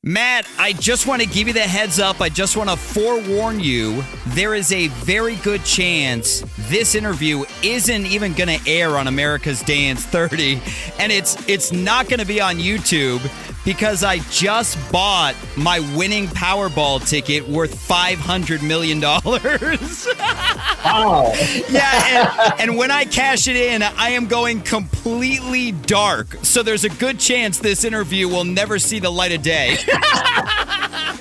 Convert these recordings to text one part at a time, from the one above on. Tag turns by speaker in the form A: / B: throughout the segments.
A: Matt, I just want to give you the heads up. I just want to forewarn you. There is a very good chance this interview isn't even going to air on America's Dance 30. And it's not going to be on YouTube because I just bought my winning Powerball ticket worth $500 million.
B: Wow.
A: Yeah, and when I cash it in, I am going completely dark. So there's a good chance this interview will never see the light of day.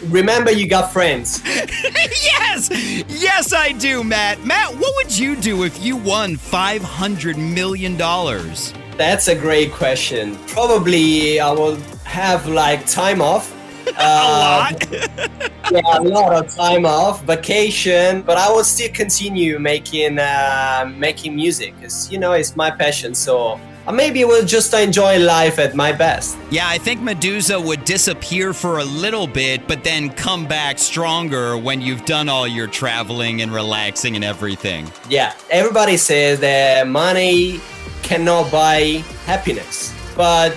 B: Remember, you got friends.
A: Yes, I do, Matt. Matt, what would you do if you won $500 million?
B: That's a great question. Probably I will have time off.
A: A lot?
B: Yeah, a lot of time off, vacation, but I will still continue making music because, it's my passion. So maybe we'll just enjoy life at my best.
A: Yeah, I think Meduza would disappear for a little bit, but then come back stronger when you've done all your traveling and relaxing and everything.
B: Yeah, everybody says that money cannot buy happiness, but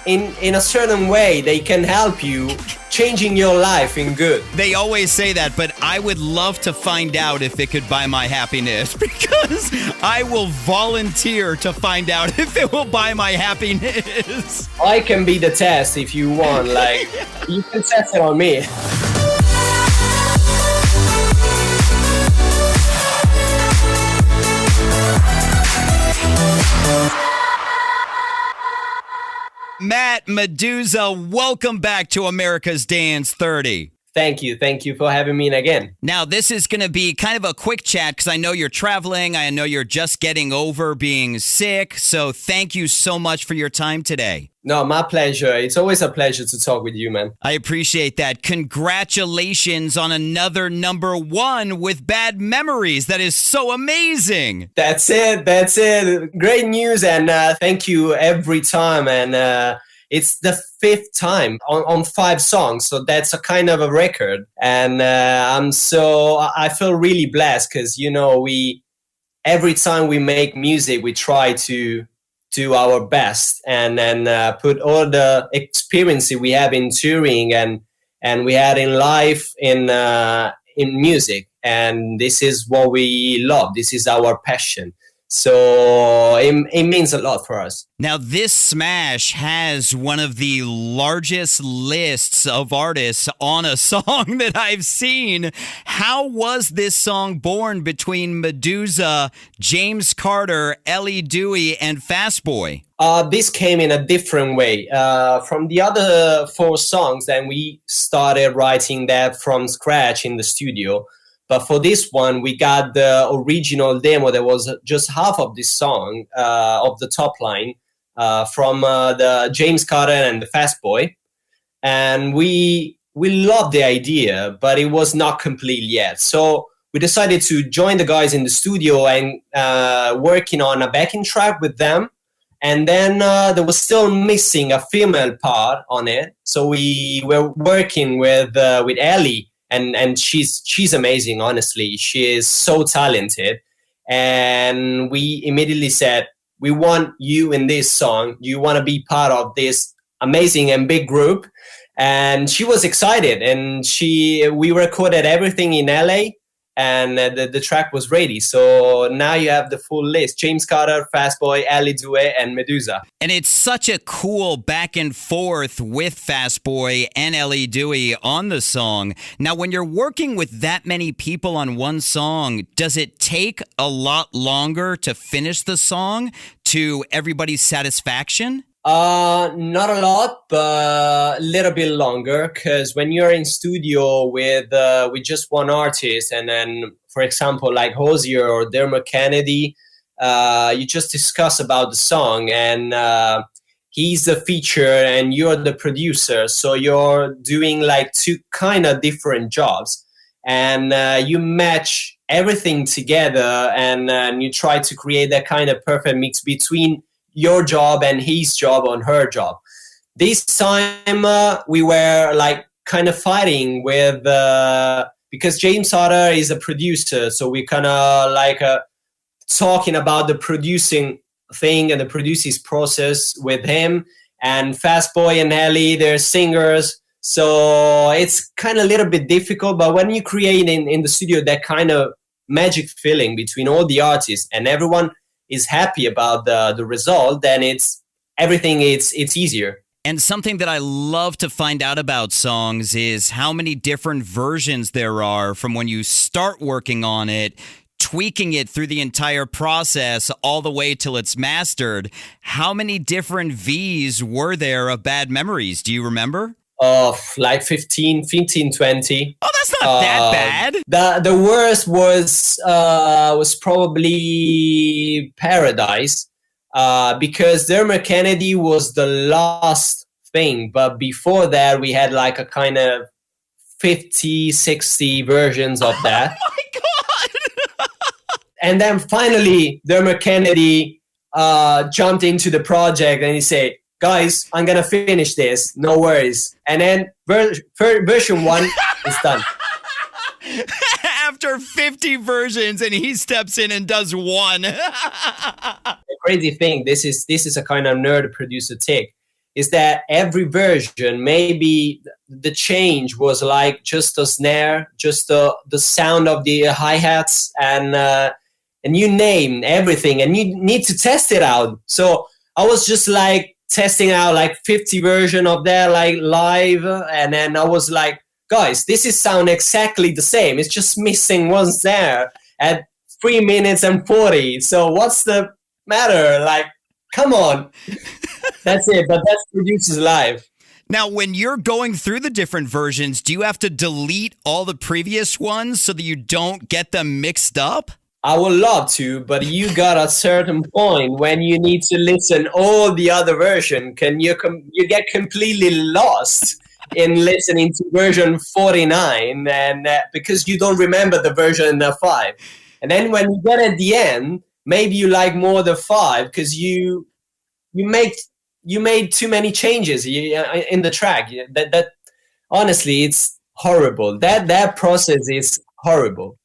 B: in a certain way, they can help you changing your life in good.
A: They always say that, but I would love to find out if it could buy my happiness because I will volunteer to find out if it will buy my happiness.
B: I can be the test if you want. You can test it on me.
A: Matt Meduza, welcome back to America's Dance 30.
B: Thank you for having me again.
A: Now, this is going to be kind of a quick chat because I know you're traveling. I know you're just getting over being sick. So thank you so much for your time today.
B: No, my pleasure. It's always a pleasure to talk with you, man.
A: I appreciate that. Congratulations on another #1 with Bad Memories. That is so amazing.
B: That's it. Great news, and thank you every time. And it's the 5th time on 5 songs, so that's a kind of a record. And I feel really blessed because every time we make music, we try to do our best and then put all the experience we have in touring and we had in life in music, and this is what we love. This is our passion. So it means a lot for us.
A: Now, this smash has one of the largest lists of artists on a song that I've seen. How was this song born between Meduza, James Carter, Elley Duhe, and Fastboy?
B: This came in a different way. From the other 4 songs, then we started writing that from scratch in the studio. But for this one, we got the original demo that was just half of this song, of the top line, from the James Carter and the Fastboy. And we loved the idea, but it was not complete yet. So we decided to join the guys in the studio and working on a backing track with them. And then there was still missing a female part on it. So we were working with Elley. And she's amazing, honestly. She is so talented. And we immediately said, we want you in this song. You want to be part of this amazing and big group. And she was excited. And we recorded everything in LA. And the track was ready. So now you have the full list. James Carter, Fastboy, Elley Duhe, and Meduza.
A: And it's such a cool back and forth with Fastboy and Elley Duhe on the song. Now, when you're working with that many people on one song, does it take a lot longer to finish the song to everybody's satisfaction?
B: Not a lot, but a little bit longer, because when you're in studio with just one artist, and then, for example, like Hozier or Dermot Kennedy, you just discuss about the song, and he's the feature and you're the producer, so you're doing 2 kind of different jobs, and you match everything together, and you try to create that kind of perfect mix between your job and his job on her job. This time we were kind of fighting with because James Carter is a producer, so we kind of talking about the producing thing and the producing process with him. And Fastboy and Elley, they're singers, So it's kind of a little bit difficult, but when you create in the studio that kind of magic feeling between all the artists and everyone is happy about the result, then it's everything it's easier.
A: And something that I love to find out about songs is how many different versions there are from when you start working on it, tweaking it through the entire process all the way till it's mastered. How many different Vs were there of Bad Memories? Do you remember?
B: Of like 15, 20.
A: Oh, that's not that bad.
B: The worst was probably Paradise, because Dermot Kennedy was the last thing, but before that we had like a kind of 50, 60 versions of that.
A: Oh my God.
B: And then finally Dermot Kennedy jumped into the project and he said, guys, I'm gonna finish this, no worries. And then version 1 is done.
A: After 50 versions, and he steps in and does one.
B: The crazy thing, this is a kind of nerd producer take, is that every version, maybe the change was like just a snare, just the sound of the hi-hats, and you name everything, and you need to test it out. So I was just like testing out like 50 version of that like live, and then I was like, guys, this is sound exactly the same, it's just missing one snare at 3 minutes and 40, so what's the matter, like, come on. That's it, but that's producers live.
A: Now, when you're going through the different versions, do you have to delete all the previous ones so that you don't get them mixed up?
B: I would love to, but you got a certain point when you need to listen all the other version. You get completely lost in listening to version 49, and because you don't remember the version 5. And then when you get at the end, maybe you like more the 5 because you made too many changes in the track. That honestly, it's horrible. That process is horrible.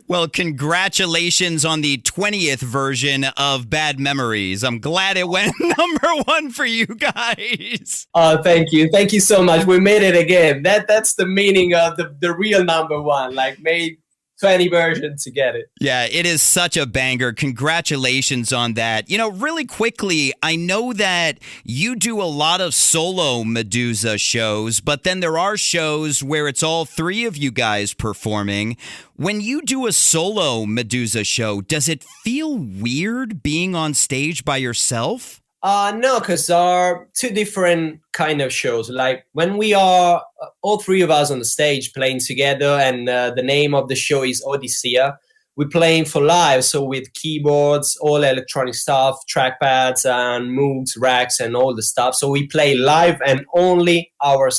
A: Well, congratulations on the 20th version of Bad Memories. I'm glad it went #1 for you guys.
B: Oh, thank you. Thank you so much. We made it again. That's the meaning of the real #1. Like, made 20 versions to get it.
A: Yeah, it is such a banger. Congratulations on that. You know, really quickly, I know that you do a lot of solo Meduza shows, but then there are shows where it's all 3 of you guys performing. When you do a solo Meduza show, does it feel weird being on stage by yourself?
B: No, because are 2 different kind of shows. Like when we are all 3 of us on the stage playing together, and the name of the show is Odysseia. We're playing for live, so with keyboards, all electronic stuff, trackpads and Moogs, racks, and all the stuff. So we play live and only our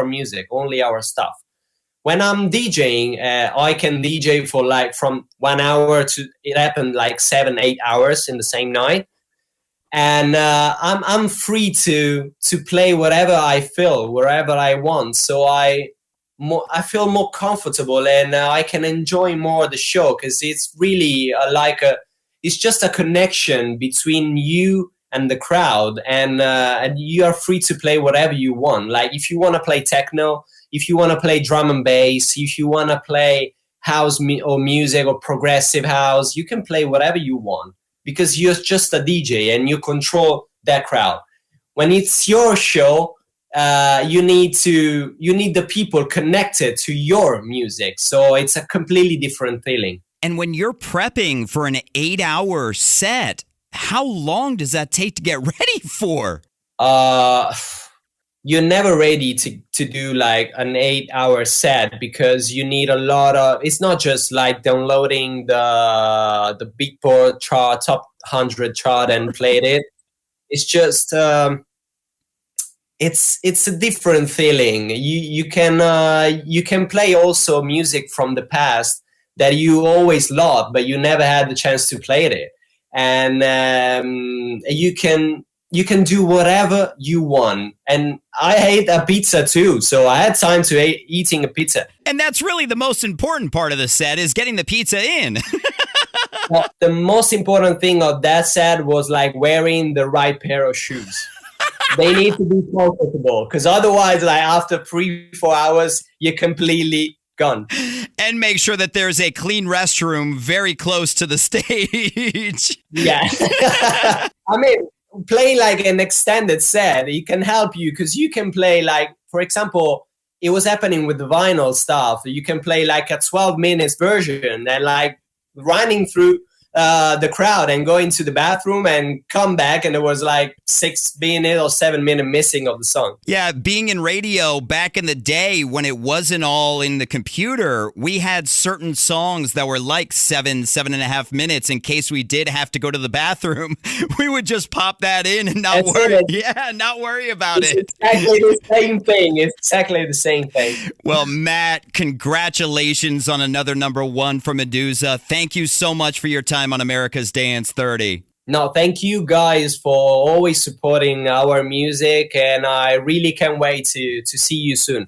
B: music, only our stuff. When I'm DJing, I can DJ for like from 1 hour to it happened like 7-8 hours in the same night. And I'm free to play whatever I feel, wherever I want. So I feel more comfortable, and I can enjoy more the show because it's really it's just a connection between you and the crowd, and you are free to play whatever you want. Like if you want to play techno, if you want to play drum and bass, if you want to play house or music or progressive house, you can play whatever you want, because you're just a DJ and you control that crowd. When it's your show, you need the people connected to your music. So it's a completely different feeling.
A: And when you're prepping for an 8-hour set, how long does that take to get ready for?
B: You're never ready to do like an 8-hour set, because you need a lot of, it's not just like downloading the Beatport chart, top 100 chart and played it. It's just, it's a different feeling. You can play also music from the past that you always loved, but you never had the chance to play it. And you can do whatever you want. And I ate a pizza too, so I had time to eating a pizza.
A: And that's really the most important part of the set, is getting the pizza in.
B: Well, the most important thing of that set was like wearing the right pair of shoes. They need to be comfortable because otherwise, like after 3-4 hours, you're completely gone.
A: And make sure that there's a clean restroom very close to the stage.
B: Yeah. I mean, playing like an extended set, it can help you because you can play like, for example, it was happening with the vinyl stuff. You can play like a 12 minutes version and like running through the crowd and go into the bathroom and come back, and there was like 6 minutes or 7 minutes missing of the song.
A: Yeah, being in radio back in the day when it wasn't all in the computer, we had certain songs that were like 7.5 minutes in case we did have to go to the bathroom. We would just pop that in and not worry. Yeah, not worry about it.
B: Exactly the same thing. It's exactly the same thing.
A: Well, Matt, congratulations on another #1 for Meduza. Thank you so much for your time on America's Dance 30.
B: No, thank you guys for always supporting our music, and I really can't wait to see you soon.